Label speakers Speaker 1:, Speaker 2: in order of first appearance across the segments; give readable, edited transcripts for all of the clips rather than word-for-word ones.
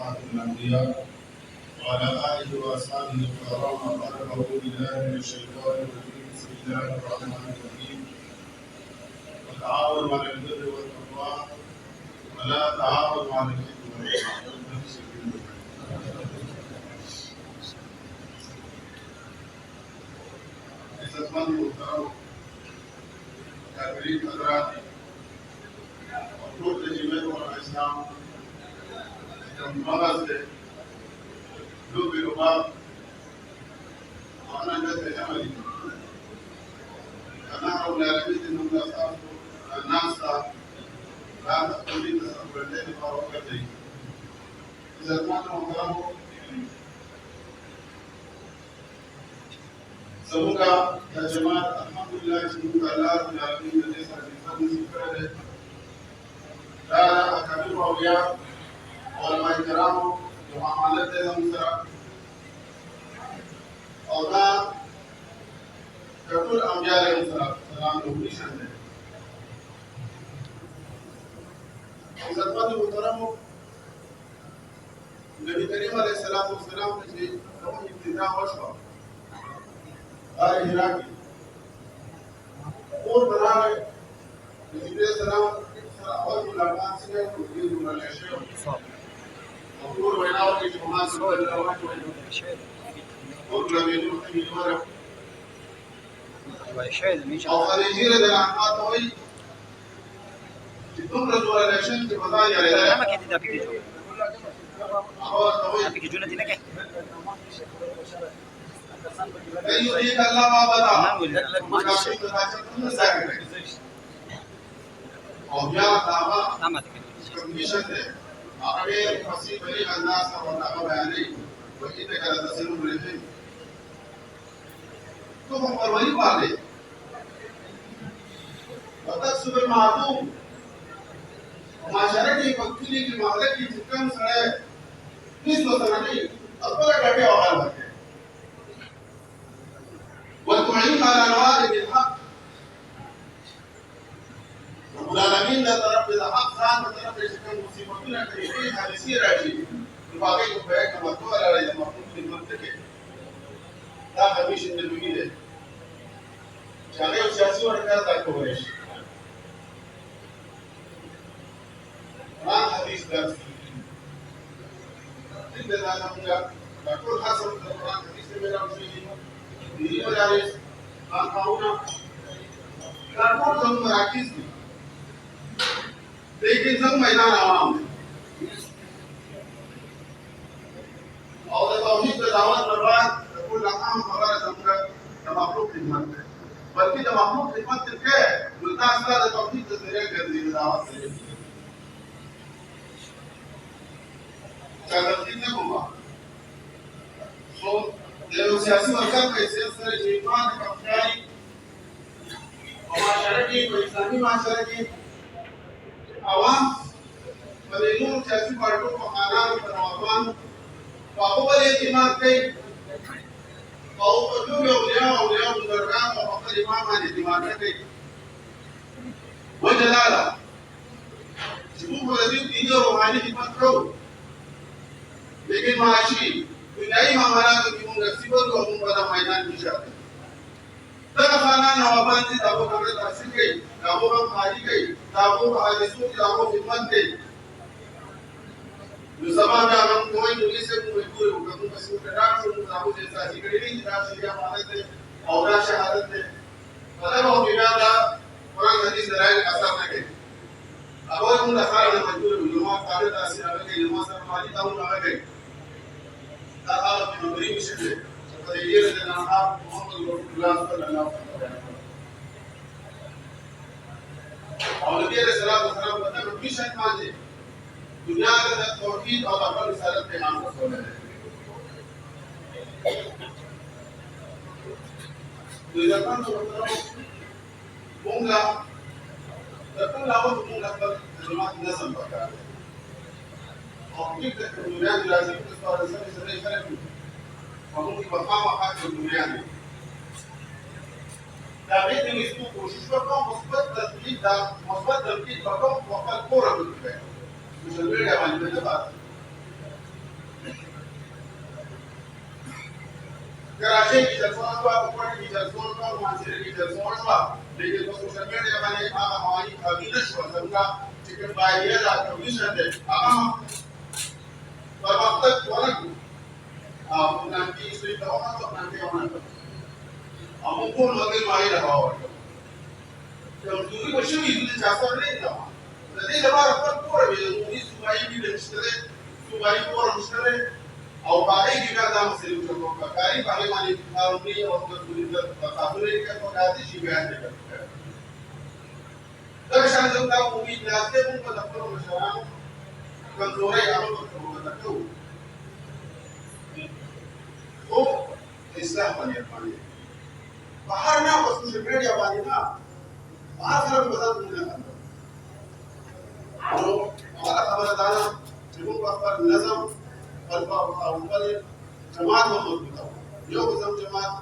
Speaker 1: خاتم الأنبياء وعلى آله وأصحابه الكرام أعوذ بالله من الشيطان الرجيم بسم الله الرحمن الرحيم وتعاونوا على البر والتقوى ولا تعاونوا على الإثم والعدوان. عزتمند محترم کافرین حضرات اور ټول د جمعیت الاسلام مغز ده لوبي رباب وانا جزء عملي انا رب العالمين انهم لا صاروا الناس لا تقولين تصبر الليل فاروقتي اذا كانوا محترموا سبوكا يا جماعه الحمد لله سبوكا الله رب العالمين ليس بفضل سكره لا اكابر اولياء علماء کرامو جو معاملات دے ہم سرا اور دا کتل انبیاء علیہ السلام کو نشان ہے عزتمند محترمو نبی کریم علیہ السلام نے جو ابتدا وشوا غار ہرا کی اور بنا ہے نبی علیہ السلام اول ملاقات سے یہ جو ملائکہ مقبول ويناول في جمعات سوى الأوان وقبل من يوم الورق أو خارجية للعنقات وي تدمر دول الأشن في مضايا لله
Speaker 2: ما كنت دابي كيجو دابي كيجو نتي نكه
Speaker 1: أي يريد الله ما بدا
Speaker 2: نعم ولا
Speaker 1: أو جاء دعوة
Speaker 2: ما تكلم
Speaker 1: كميشن أقرأ فصيل بليغ الناس والنعم عليه وإنك لتصل بالفهم ثم الولي عليه وتكسب المعدوم وما شاركي فكلي في مهلكي تكن سنة نسبة سنتين أطلع كفي أوغال بكي وتعين على نوائب الحق رب العالمين لا طرف الحق ذات طرف شكل مصيبتنا كريمين حديثي راجي الباقي كفاية كما تقول على المفروض في المنطقة لا خميش النبي ده شاغي وسياسي ورقات لا كوريش ما حديث درس إن ذا نمجا تقول حسب القرآن حديث من رمزيه دي مدارس ما قاونا تقول ثم مراكز लेकिन सब मैदान आवाम है और तौहीद की दावत बर्बाद कुल रकाम खबर समझकर तमाकुल खिदमत है बल्कि तमाकुल खिदमत के मुल्का असला तौहीद के जरिए कर दी दावत से गलती न होगा सो ये सियासी वर्कर कैसे सर जीवन का ख्याली और माशरे की इस्लामी माशरे की आवाम मदीनों सियासी पार्टियों को खानान बनवान बाहुबल इमाम के बाहुबल जो औलिया बुजुर्गान और फकर इमाम आने इमाम के वो जलाला जिबू को रजी दीन और रूहानी खिदमत करो लेकिन माशी दुनियाई मामला में क्यों नसीबत को हम बड़ा मैदान निशाते तब खाना नवाबान से दावो कमरे तहसील गई दावो हम खाली गई दावो हादिसों की दावो खिदमत गई जो समाज में हम कोई दुनिया से कोई पूरे हुक्म का सुकरार से दावो जैसा जिक्र नहीं जितना सीधा मानते थे और शहादत थे मतलब वो बिना कुरान हदीस दलाइल असर न गए अब वो उन दफार में मजबूर हुआ काबिल तासीर आ गए नमाज में माली ताऊ आ गए ताला की नबी मिशन فدير الانعام محمد رسول الله صلى الله عليه وسلم और नबी अलैहि सलाम मतलब मिशन माने दुनिया का तौहीद और अपनी रिसालत पे नाम रसूल है तो इधर पर तो होगा तब लाओ होगा पर जमात नज़म पकड़ा और किस दुनिया की राज़ी इस पर सभी सभी وممكن بقى حاجه في الدنيا دي ده بيدي يسوق وشوف بقى مثبت تثبيت ده مثبت تثبيت بقى وقال كوره بالكفايه مش البيع يعني بده कराची की जलसोन हुआ, ऊपर की जलसोन हुआ, मानसरी की जलसोन हुआ, लेकिन वो सोशल मीडिया वाले हमारी अविनाश हुआ सबका चिकन बाइया ला कमीशन दे पर वक्त तक वाला nanti istri tahu atau nanti orang pun lagi main dah awal. Yang dulu macam itu jasa ni dah. Jadi lepas apa pun ini subai ni mesti subai pun mesti awal balik juga dalam seri macam kari balik mana kalau ni orang tu satu ni kan kau dah sih beran dia. Tapi saya tahu mungkin nanti pun pada pun macam kan lori apa pun pada tu. तो इस्लाम बने पानी बाहर ना बस social media वाली ना बाहर खबर बता दूंगा तो हमारा खबर दाना जिनको पर नजम अल्फा ऊपर जमात में मत बताओ यो कसम जमात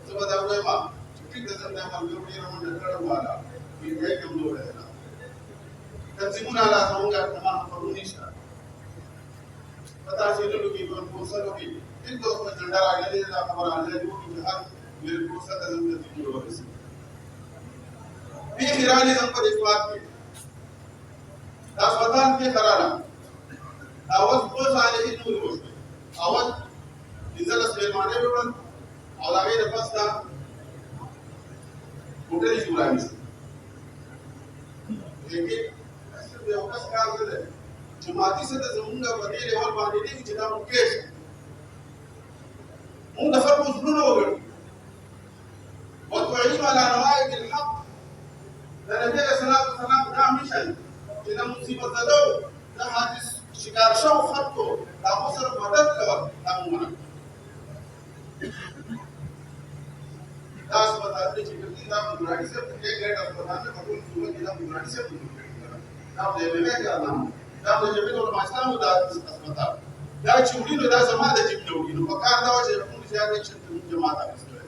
Speaker 1: सब दावले मा ठीक नजर ना हम लोग ये हम नजर वाला ये कमजोर है ना तंजीमुन आला समूंगा तमाम करूनीशा पता चलो कि कौन सा लोग इन दोस्त में झंडा आगे ले जा खबर आ जाए जो कि हर मेरे को सदा जरूरत की हो रही है ईरानी संपद इस बात में दास्तान के करारा आवाज को साले की नूर हो आवाज इजल सुलेमाने में बन और आगे नफस था होटल जुरानी लेकिन ऐसे बेवकूफ काम कर रहे जमाती से तो जमूंगा बने लेवल पानी नहीं जितना मुकेश هم دفعوا ظنونه وقالوا وتعين على نوائب الحق لأن النبي صلى الله عليه وسلم ده مشان إذا مصيبة زادوا ده حادث شكار شو خطه ده مصر مدد كبر ده ممنع ده أسباب هذه الشيء ده مدرسة से एक ग्रेड अस्पताल में कबूल सुबह की ده مدرسة ده ده क्या नाम ده मुझे भी तो मास्टर में ده अस्पताल ده चुड़ी में ده समाज है जिम्मे होगी तो पकार ده वजह ज्यादा क्षेत्र में जमात आ रही है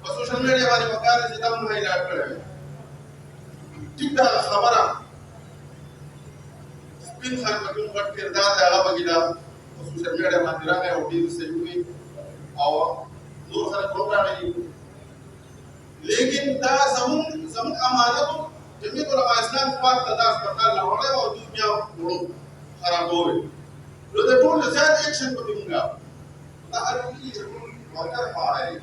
Speaker 1: और सोशल मीडिया वाले बकार से ज्यादा उन्हें याद करेगा ठीक है खबर स्पिन खान बकूं बट किरदार है आला बगिला और सोशल मीडिया वाले रंग है ओडी से हुई और दूर से प्रोग्राम है लेकिन दा जमुन अमानत जमी को लगा इस्लाम पाक तदा अस्पताल लाहौर और दुनिया बड़ो खराब हो गई लो दे टोल ज्यादा एक्शन को दूंगा ada lagi warga Palai.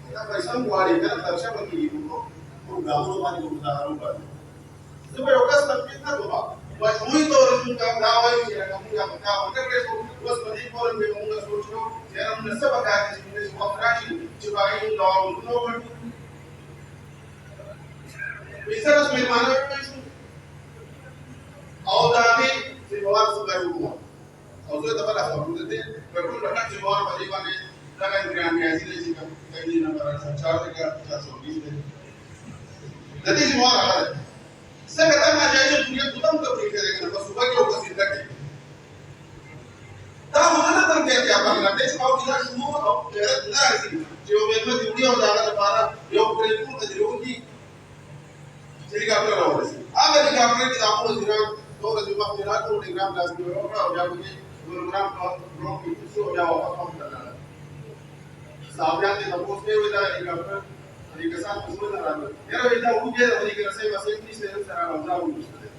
Speaker 1: Kita bisa membuat kan tersiap bagi ibu ko gamu mani ko udaharan ba. Sebab okas kita to ba. Wa mui to rin ka dawai ya kamu ya ka wanda ke so was badi ko rin be mun ga so cho ya mun sa ba ka ji ne so frashi ji ba yi do no ba. Bisa ras me mana ba su. Au da ni si bawar su ga yu. Au so ta ba la ko de betul betul jemaah bagaimana dengan grand gaji ini jika kami nomor sancar juga 420 jadi jemaah ada saya kata macam itu punya tutam tak boleh kerana pas sudah kita kasih lagi tahu mana terjadi apa nanti kalau kita semua tahu benar sih jauh memang dunia udah ada para yang berikut terjadi jadi kapal orang sih agar di kapal kita aku sedang dua jemaah kita tu di grand gaji orang yang begini program program itu sudah apa करना सावधान ने नपोस के विदा निकालकर निकसान मुस्लिम राम यार विदा उगे और निकल से वैसे ही से सारा रमजा मुस्लिम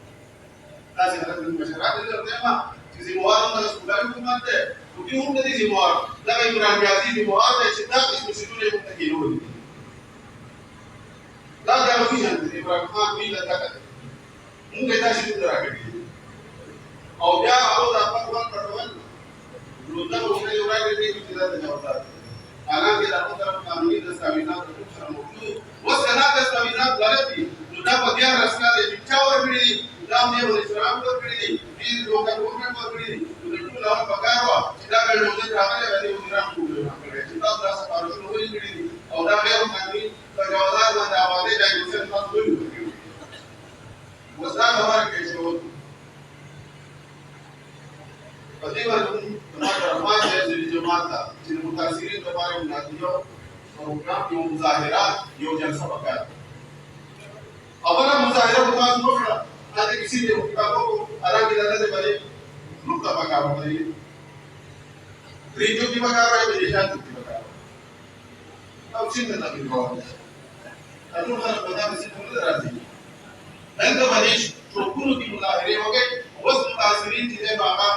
Speaker 1: तासे हरत मशरात जो tema किसी मुआर में सुधार को मानते क्योंकि उन किसी मुआर लगा इमरान गाजी की मुआर है सिद्धार्थ इसमें सिद्धू ने मुक्ति हो गई लगा भी जानते इमरान खान भी लगा मुंह कहता सिद्धू रहा के और क्या आओ आपका कौन पटवन लोटा होने जो राय के भी चिरा जाता हालांकि रातों तरफ कानूनी दस्तावेजात को शर्मोक्लू वो सना दस्तावेजात गलती लोटा बगिया रस्ता दे बिछा और बिड़ी दाम ने बोले शराब को बिड़ी बीज लोग का गवर्नमेंट को बिड़ी लोटू लाव पकावा चिरा के लोग जाने वाले उधराम को ले चिता दास पारो लोई बिड़ी और दामे और कानूनी तजावजात में आवाज़ें डाइवर्सन पास हुई वो साथ हमारे कैसे हो Bagaimana teman-teman saya jadi jemaah, jadi mutasirin kemarin mengajian program yang muzahirat, yang jalsa bakat. Apabila muzahirat bukan semua, nanti kisi dia kita ko, orang kita nanti balik, lupa bakat balik. gereja di Makara gereja di Makara अब चिंता ना भी बहुत है अतुल हर बता में सिर्फ मुझे राजी नंद मनीष चोकुनु की मुलाहिरे हो गए वस मुतासिरीन जिन्हें बाबा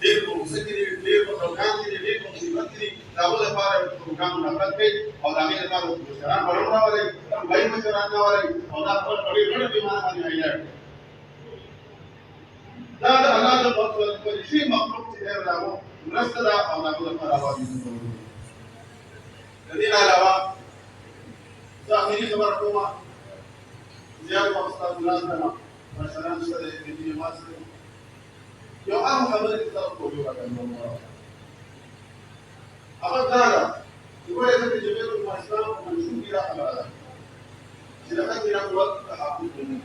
Speaker 1: देर को देर को प्रोग्राम के लिए देर को मुसीबत के लिए लाभों से पार प्रोग्राम नफरत पे और आगे के पार शराब बढ़ना वाले भाई में चराना वाले और आप पर बड़े बड़े बीमार आने आई है दादा अल्लाह ने बहुत को इसी मखलूक से है रामो रस्तदा और लाभों से पार आवाज jadi alawa zahiri sabar kuma ziar wasta bulan masalan sare di masjid yo am khabar kita ko yo akan ngomong apa daga ibu itu di jebel masjid mansub ila ala silakan tidak buat tahapus ini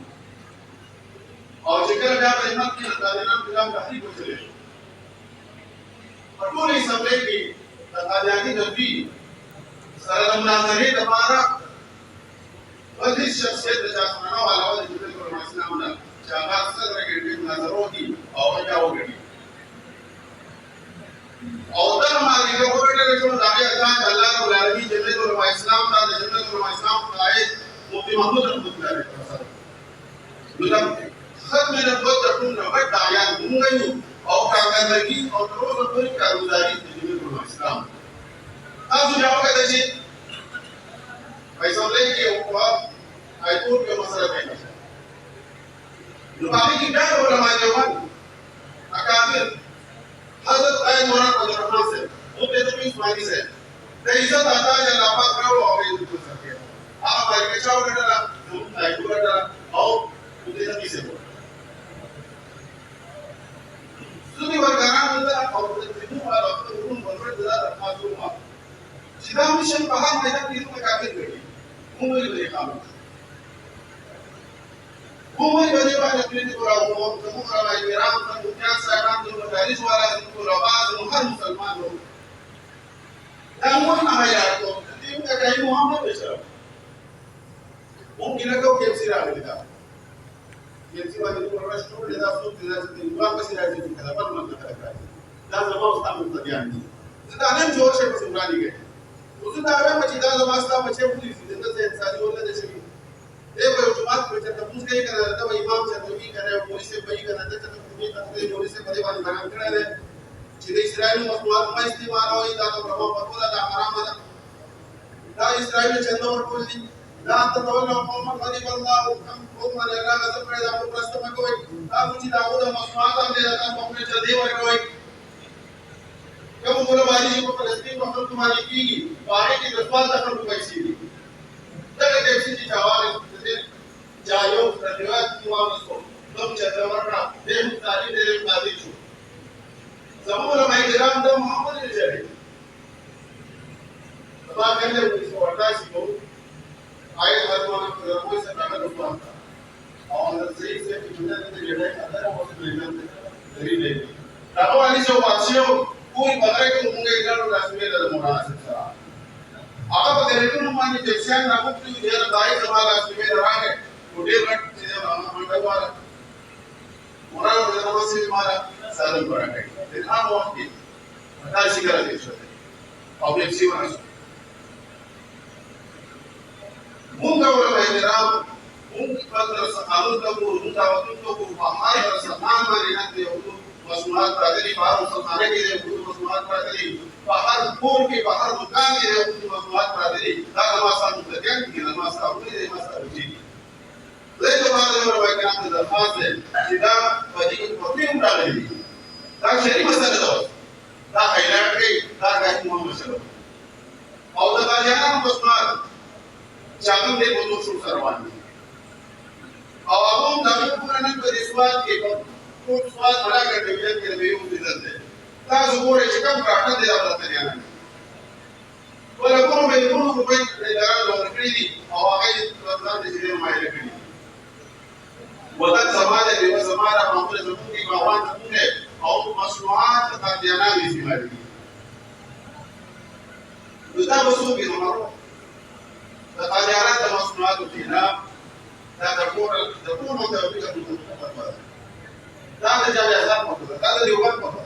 Speaker 1: और जिक्र क्या रहमत की अदालत बिलाम काफी कुछ है और पूरी सबले की अदालती नबी सरल मुनाजरे दबारा वही शख्सियत जासमाना वाला वाला जिब्रील को मासनाम ना शाबाश सदर के लिए नजरों की और क्या हो गई और तब हमारी जो बेटे ने जो दावे अल्लाह अल्लाह रब्बुल आलमीन जिब्रील को इस्लाम का जिब्रील को इस्लाम का है मुफ्ती महमूद रहमतुल्लाह अलैहि मतलब खत में नबूवत रखूं नबत दाया दूंगी और कागजगी और रोज पूरी कारगुजारी जिब्रील को इस्लाम अब सुझाव का दर्शी पैसा लेके ऊपर हाईकोर्ट के मसला कहना है बाकी की क्या हो रहा है जवान अकाबिर हजरत आयत मौलाना अब्दुल से वो बेदबी सुनाई से इज्जत आता है लापा करो और ये दुख सके आप भाई के चाव करना हाईकोर्ट करना और उसे सभी से बोल सुनी वर्गाना मुद्दा और दिनु वाला तो रूम बनवे दिला रखा जो मां सीधा मिशन बाहर मैदान की में काबिल गई मुंबई में काम मुंबई बने वाले अपने को राव को समूह राव इराम का मुख्य साहब जो मदारिस वाला को रवाज हर मुसलमान लोग दामन ना है यार तो दिन का कहीं मोहम्मद बेशर मुमकिन है कि केएफसी राव लेगा केएफसी वाले को रेस्टोरेंट लेदा सूट लेदा दिन वापस राज की कला पर मन करता है दा जवाब स्थान में ध्यान दी दाने जोर से सुनानी गई उस दावे में चिदा जमास्ता बच्चे पुलिस जिंदा से इंसानी होने जैसे कि एक बार जुमात में जब पूछ गई कर रहा था इमाम से तो भी करे पुलिस से बई कर रहा था तो पुलिस तक पुलिस से बड़े वाले बना कर रहे चिदे इस्राइल मसवाद में इस्तेमाल हो इदा तो प्रभाव पतला दा हराम दा इस्राइल चंदो और बोली दा ततवल्ला मोहम्मद गरीब अल्लाह हम को मारे अल्लाह का सब पैदा को रास्ते में कोई दा मुझे दाऊद मसवाद दे दा अपने जल्दी और कोई कब बोला बारी जी को फलस्तीन को हम तुम्हारी की बाहर की रसवाल तक हम पैसे दी तक देसी जी जवाब दे जायो प्रतिवाद की वापस को तुम चंद्रवरना दे मुताली दे कादी छु समूह में इराम द मोहम्मद ने चले तबा करने 1988 को आए हरमान को से कागज हुआ था और सही से जुड़ने के लिए अंदर वो प्रेजेंट करी ले दावा वाली जो वासियों पूरी बगैर के होंगे इधर रास्ते में मोड़ा सकता आगा बगैर के नुमानी जैसे ना को की इधर दाई समाज रास्ते में रहा है उड़े रट से मंडा वाला मोड़ा बगैर से हमारा साधन करा है देखा वो की बता शिकार दे सकते ऑब्जेक्ट सी वाला मुंगा वाला इधर मुंगी पत्र सकालू का वो मुंगा वतन को बाहर और समान माने ना दे मसनूआत प्रादरी बाहर मुसलमाने के लिए खुद मसनूआत प्रादरी बाहर पूर के बाहर दुकान के लिए खुद मसनूआत प्रादरी दागमासा मुद्दन की नमासा उन्हें मसा जी ले तो बाद में रवाय के नाम दरखास्त है सीधा वजी को तीन डालेगी दा शरी मसला दो दा हाईलाइट के दा गाइस मोहम्मद सल्लल्लाहु और दा जाना मसनूआत चाकम दे को तो शुरू करवानी और अब हम दावे पूरा नहीं कर रिश्वत के को स्वाद बड़ा कर डिवीजन के लिए उम्मीद है ता जुबोरे चिकम काटने दे रहा था यार और अब हम बिल्कुल रुपए लगा लो रखी और आगे बदला दे दे मायने की वतन समाज है देव समाज हमारे समूह की आवाज है और मसनूआत का देना भी जिम्मेदारी दूसरा वस्तु भी हमारा तकाजारा का मसनूआत देना ता दकोर मतलब भी का दादा जाले azab मत दादा देवबंद मत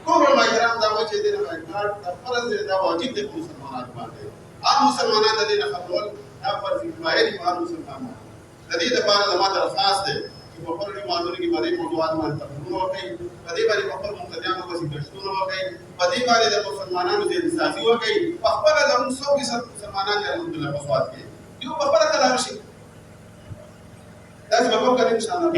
Speaker 1: को मायराम दावा चेदे ना فرض دی دا واجب دی په مسلمانانو باندې عام مسلمانان د دې نه خبرول دا فرض کفایه دي په عام مسلمانانو د دې لپاره زما درخواست دی چې په خپلو جماعتونو کې په دې موضوعات باندې تفکرونه وکړئ په دې باندې په خپلو مقتدیانو پسې ګشتونه وکړئ په دې باندې د مسلمانانو ذهنسازي وکړئ په خپله زموږ 100% مسلمانان دي الحمدلله په سوات کې یو په خپله کلام شي داسې به وکړئ ان شاء الله.